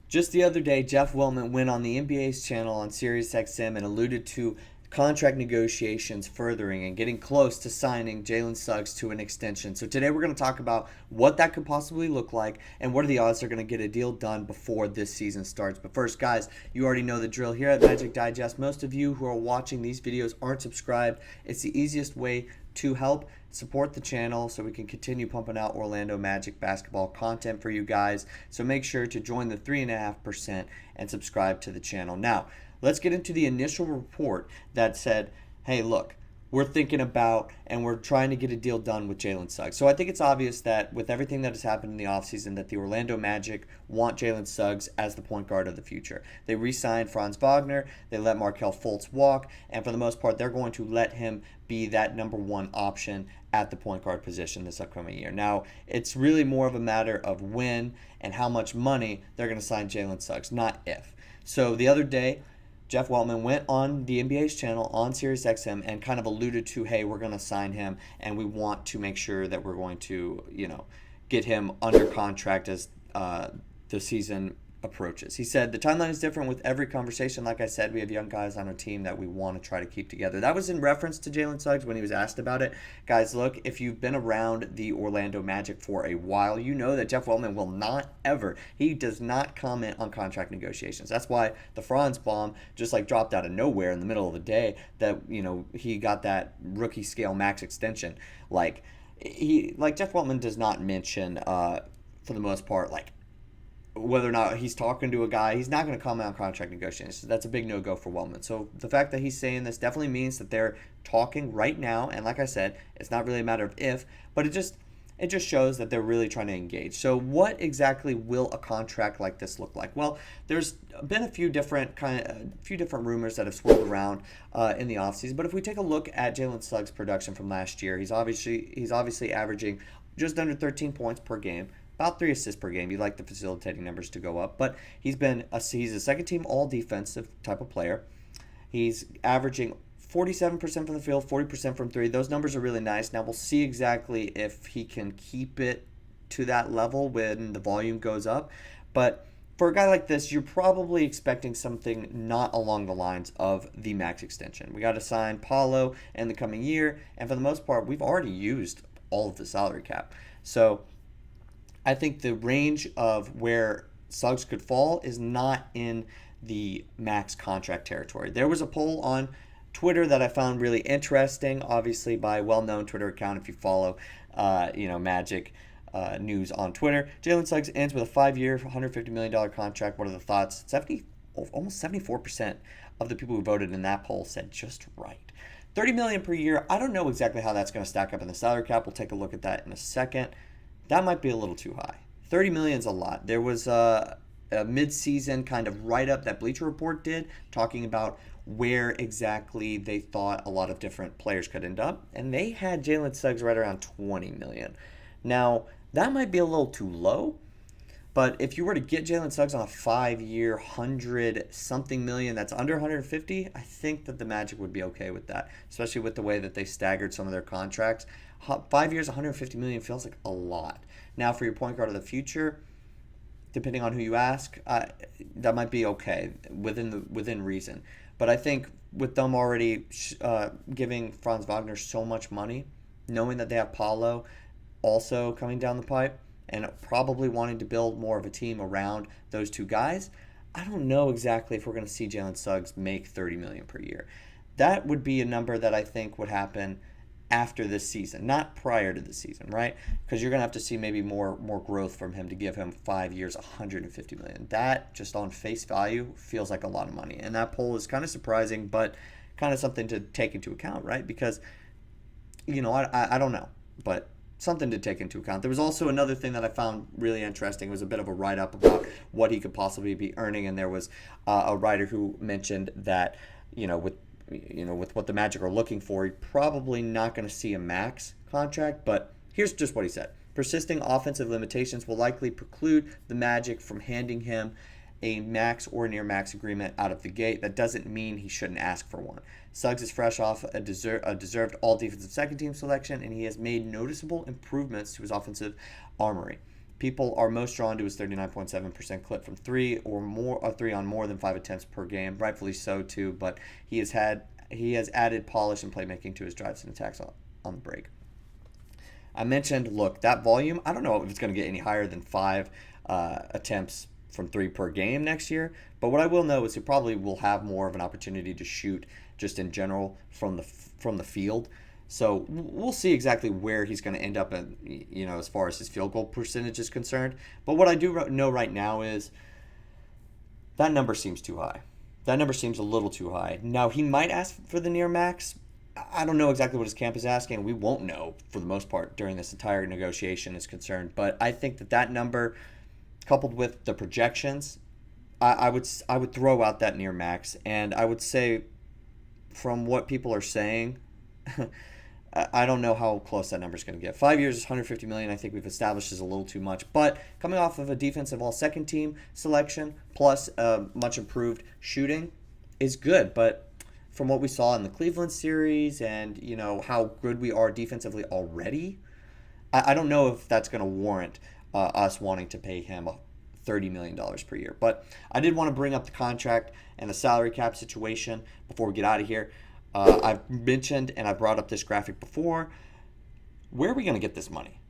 Just the other day, Jeff Weltman went on the NBA's channel on SiriusXM and alluded to contract negotiations furthering and getting close to signing Jalen Suggs to an extension. So today we're going to talk about what that could possibly look like and what are the odds they're going to get a deal done before this season starts. But first, guys, you already know the drill here at Magic Digest. Most of you who are watching these videos aren't subscribed. It's the easiest way to help support the channel so we can continue pumping out Orlando Magic basketball content for you guys. So make sure to join the 3.5% and subscribe to the channel. Now, let's get into the initial report that said, hey, look, we're thinking about and we're trying to get a deal done with Jalen Suggs. So I think it's obvious that with everything that has happened in the offseason that the Orlando Magic want Jalen Suggs as the point guard of the future. They re-signed Franz Wagner. They let Markelle Fultz walk. And for the most part, they're going to let him be that number one option at the point guard position this upcoming year. Now, it's really more of a matter of when and how much money they're going to sign Jalen Suggs, not if. So the other day, Jeff Weltman went on the NBA's channel on SiriusXM and kind of alluded to, hey, we're going to sign him and we want to make sure that we're going to, get him under contract as the season approaches. He said, the timeline is different with every conversation. Like I said, we have young guys on our team that we want to try to keep together. That was in reference to Jalen Suggs when he was asked about it. Guys, look, if you've been around the Orlando Magic for a while, you know that Jeff Weltman will not ever, he does not comment on contract negotiations. That's why the Franz bomb just dropped out of nowhere in the middle of the day that, he got that rookie scale max extension. Jeff Weltman does not mention, for the most part, whether or not he's talking to a guy, he's not going to comment on contract negotiations. That's a big no-go for Weltman. So the fact that he's saying this definitely means that they're talking right now. And like I said, it's not really a matter of if, but it just shows that they're really trying to engage. So what exactly will a contract like this look like? Well, there's been a few different rumors that have swirled around in the offseason. But if we take a look at Jalen Suggs' production from last year, he's obviously averaging just under 13 points per game. About 3 assists per game. You'd like the facilitating numbers to go up. But he's a second-team all-defensive type of player. He's averaging 47% from the field, 40% from three. Those numbers are really nice. Now, we'll see exactly if he can keep it to that level when the volume goes up. But for a guy like this, you're probably expecting something not along the lines of the max extension. We got to sign Paolo in the coming year. And for the most part, we've already used all of the salary cap. So I think the range of where Suggs could fall is not in the max contract territory. There was a poll on Twitter that I found really interesting, obviously by a well-known Twitter account if you follow, Magic news on Twitter. Jalen Suggs ends with a 5-year, $150 million contract. What are the thoughts? Almost 74% of the people who voted in that poll said just right. $30 million per year. I don't know exactly how that's going to stack up in the salary cap. We'll take a look at that in a second. That might be a little too high. $30 million is a lot. There was a mid-season kind of write-up that Bleacher Report did talking about where exactly they thought a lot of different players could end up, and they had Jalen Suggs right around $20 million. Now, that might be a little too low, but if you were to get Jalen Suggs on a 5-year, 100-something million that's under 150, I think that the Magic would be okay with that, especially with the way that they staggered some of their contracts. 5 years, 150 million feels like a lot. Now, for your point guard of the future, depending on who you ask, that might be okay within reason. But I think with them already giving Franz Wagner so much money, knowing that they have Paolo also coming down the pipe, and probably wanting to build more of a team around those two guys, I don't know exactly if we're going to see Jalen Suggs make $30 million per year. That would be a number that I think would happen after this season, not prior to the season, right? Because you're going to have to see maybe more growth from him to give him 5 years, $150 million. That, just on face value, feels like a lot of money. And that poll is kind of surprising, but kind of something to take into account, right? Because, I don't know, but something to take into account. There was also another thing that I found really interesting. It was a bit of a write-up about what he could possibly be earning, and there was a writer who mentioned that, with what the Magic are looking for, you're probably not going to see a max contract, but here's just what he said. Persisting offensive limitations will likely preclude the Magic from handing him a max or near max agreement out of the gate. That doesn't mean he shouldn't ask for one. Suggs is fresh off a deserved all-defensive second-team selection, and he has made noticeable improvements to his offensive armory. People are most drawn to his 39.7% clip from three or more, or three on more than 5 attempts per game. Rightfully so too, but he has added polish and playmaking to his drives and attacks on the break. I mentioned, look, that volume, I don't know if it's going to get any higher than 5 attempts from three per game next year, but what I will know is he probably will have more of an opportunity to shoot just in general from the field. So we'll see exactly where he's going to end up at, as far as his field goal percentage is concerned. But what I do know right now is that number seems too high. That number seems a little too high. Now, he might ask for the near max. I don't know exactly what his camp is asking. We won't know for the most part during this entire negotiation is concerned. But I think that number, coupled with the projections, I would throw out that near max. And I would say, from what people are saying, I don't know how close that number is going to get. 5 years, $150 million, I think we've established is a little too much. But coming off of a defensive all-second team selection plus much improved shooting is good. But from what we saw in the Cleveland series and, how good we are defensively already, I don't know if that's going to warrant us wanting to pay him $30 million per year. But I did want to bring up the contract and the salary cap situation before we get out of here. I've mentioned and I brought up this graphic before. Where are we going to get this money?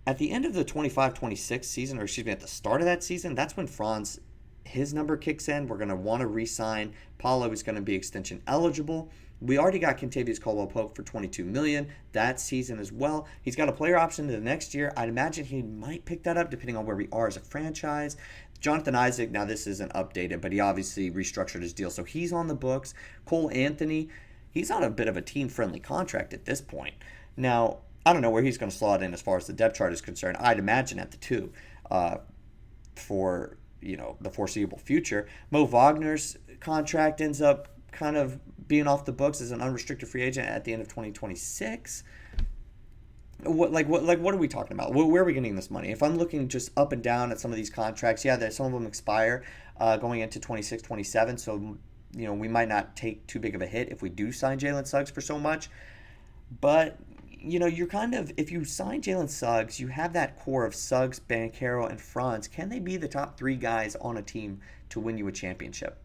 At the end of the 25-26 season, or excuse me, at the start of that season, that's when Franz, his number kicks in. We're going to want to re-sign. Paolo is going to be extension eligible. We already got Kentavious Caldwell-Pope for $22 million that season as well. He's got a player option to the next year. I'd imagine he might pick that up depending on where we are as a franchise. Jonathan Isaac, now this isn't updated, but he obviously restructured his deal, so he's on the books. Cole Anthony, he's on a bit of a team-friendly contract at this point. Now, I don't know where he's going to slot in as far as the depth chart is concerned. I'd imagine at the 2 for the foreseeable future. Mo Wagner's contract ends up kind of being off the books as an unrestricted free agent at the end of 2026. What are we talking about? Where are we getting this money? If I'm looking just up and down at some of these contracts, some of them expire going into 26, 27. So, we might not take too big of a hit if we do sign Jalen Suggs for so much. But, you're kind of, if you sign Jalen Suggs, you have that core of Suggs, Banchero, and Franz. Can they be the top 3 guys on a team to win you a championship?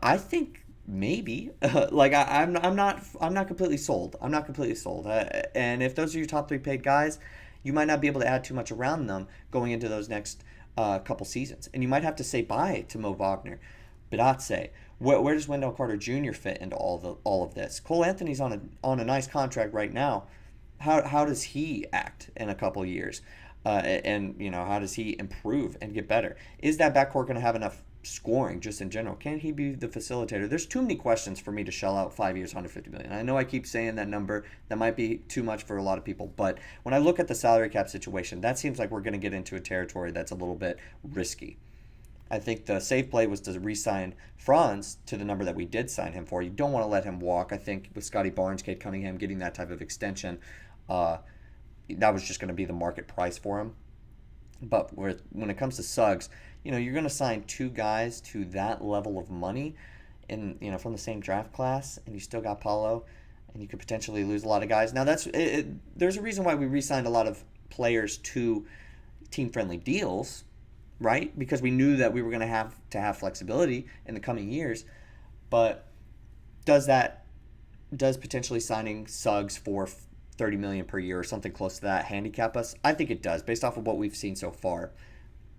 I think maybe. I'm not completely sold. I'm not completely sold. And if those are your top 3 paid guys, you might not be able to add too much around them going into those next couple seasons. And you might have to say bye to Mo Wagner. Bidatse. Where does Wendell Carter Jr. fit into all of this? Cole Anthony's on a nice contract right now. How does he act in a couple years? And how does he improve and get better? Is that backcourt going to have enough scoring just in general? Can he be the facilitator? There's too many questions for me to shell out 5 years, $150 million. I know I keep saying that number. That might be too much for a lot of people. But when I look at the salary cap situation, that seems like we're going to get into a territory that's a little bit risky. I think the safe play was to re-sign Franz to the number that we did sign him for. You don't want to let him walk. I think with Scotty Barnes, Cade Cunningham getting that type of extension, that was just going to be the market price for him. But when it comes to Suggs, you're going to sign 2 guys to that level of money from the same draft class, and you still got Paolo, and you could potentially lose a lot of guys. Now, there's a reason why we re-signed a lot of players to team-friendly deals, right? Because we knew that we were going to have flexibility in the coming years. But does potentially signing Suggs for $30 million per year or something close to that handicap us? I think it does, based off of what we've seen so far.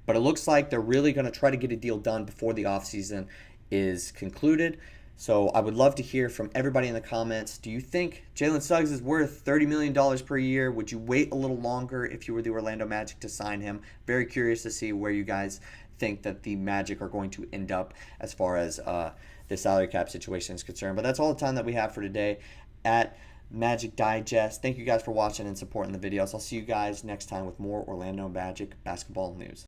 But it looks like they're really going to try to get a deal done before the offseason is concluded. So I would love to hear from everybody in the comments. Do you think Jalen Suggs is worth $30 million per year? Would you wait a little longer if you were the Orlando Magic to sign him? Very curious to see where you guys think that the Magic are going to end up as far as the salary cap situation is concerned. But that's all the time that we have for today at Magic Digest. Thank you guys for watching and supporting the videos. I'll see you guys next time with more Orlando Magic basketball news.